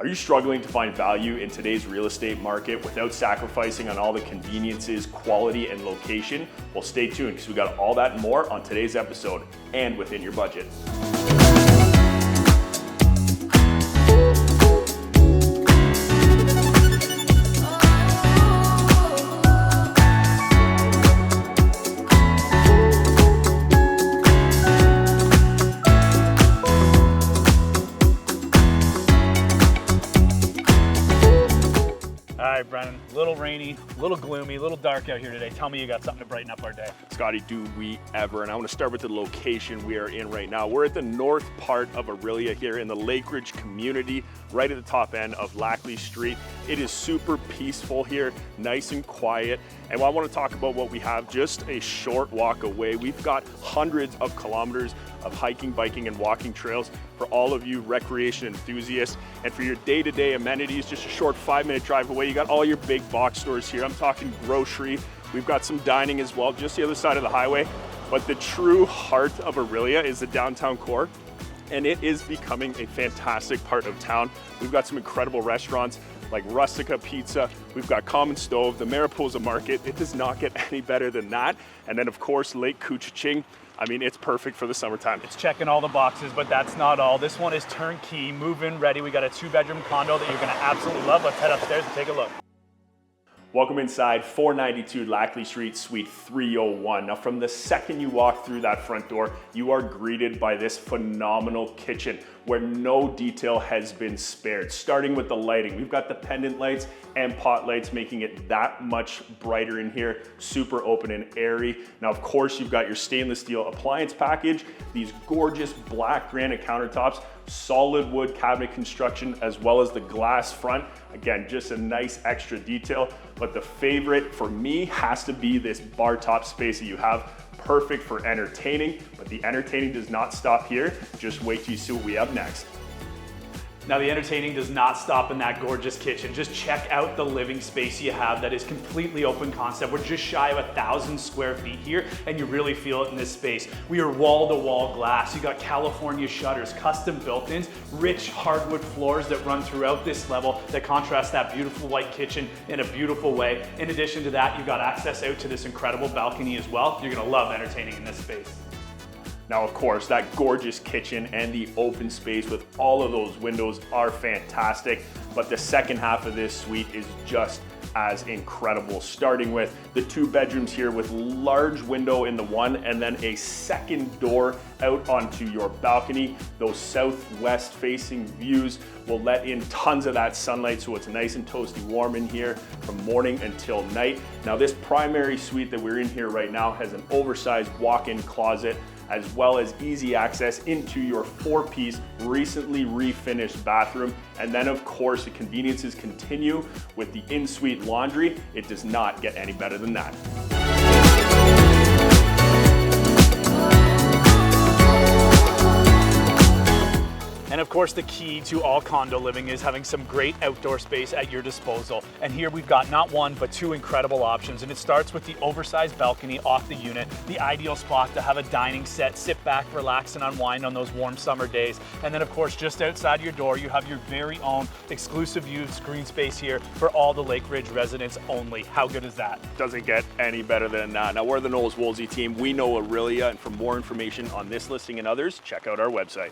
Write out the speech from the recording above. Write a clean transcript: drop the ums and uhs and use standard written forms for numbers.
Are you struggling to find value in today's real estate market without sacrificing on all the conveniences, quality, and location? Well, stay tuned because we got all that and more on today's episode and within your budget. All right, Brennan, a little rainy, a little gloomy, a little dark out here today. Tell me you got something to brighten up our day. Scotty, do we ever? And I want to start with the location we are in right now. We're at the north part of Orillia here in the Laclie community, right at the top end of Laclie Street. It is super peaceful here, nice and quiet. And I want to talk about what we have just a short walk away. We've got hundreds of kilometers of hiking, biking, and walking trails for all of you recreation enthusiasts. And for your day-to-day amenities, just a short 5-minute drive away, you got all your big box stores here. I'm talking grocery. We've got some dining as well, just the other side of the highway. But the true heart of Orillia is the downtown core, and it is becoming a fantastic part of town. We've got some incredible restaurants like Rustica Pizza. We've got Common Stove, the Mariposa Market. It does not get any better than that. And then of course, Lake Couchiching. I mean, it's perfect for the summertime. It's checking all the boxes, but that's not all. This one is turnkey, move-in ready. We got a 2-bedroom condo that you're gonna absolutely love. Let's head upstairs and take a look. Welcome inside 492 Laclie Street, Suite 301. Now, from the second you walk through that front door, you are greeted by this phenomenal kitchen where no detail has been spared. Starting with the lighting, we've got the pendant lights and pot lights, making it that much brighter in here. Super open and airy. Now, of course, you've got your stainless steel appliance package, these gorgeous black granite countertops, solid wood cabinet construction, as well as the glass front. Again, just a nice extra detail. But the favorite for me has to be this bar top space that you have. Perfect for entertaining, but the entertaining does not stop here. Just wait till you see what we have next. Now the entertaining does not stop in that gorgeous kitchen. Just check out the living space you have that is completely open concept. We're just shy of 1,000 square feet here, and you really feel it in this space. We are wall-to-wall glass. You got California shutters, custom built-ins, rich hardwood floors that run throughout this level that contrast that beautiful white kitchen in a beautiful way. In addition to that, you've got access out to this incredible balcony as well. You're gonna love entertaining in this space. Now, of course, that gorgeous kitchen and the open space with all of those windows are fantastic, but the second half of this suite is just as incredible, starting with the 2 bedrooms here with large window in the one and then a second door out onto your balcony. Those southwest facing views will let in tons of that sunlight, so it's nice and toasty warm in here from morning until night. Now, this primary suite that we're in here right now has an oversized walk-in closet, as well as easy access into your 4-piece, recently refinished bathroom. And then of course, the conveniences continue with the ensuite laundry. It does not get any better than that. And of course, the key to all condo living is having some great outdoor space at your disposal. And here we've got not one, but 2 incredible options. And it starts with the oversized balcony off the unit, the ideal spot to have a dining set, sit back, relax, and unwind on those warm summer days. And then of course, just outside your door, you have your very own exclusive use green space here for all the Lake Ridge residents only. How good is that? Doesn't get any better than that. Now, we're the Knowles Woolsey team. We know Orillia, and for more information on this listing and others, check out our website.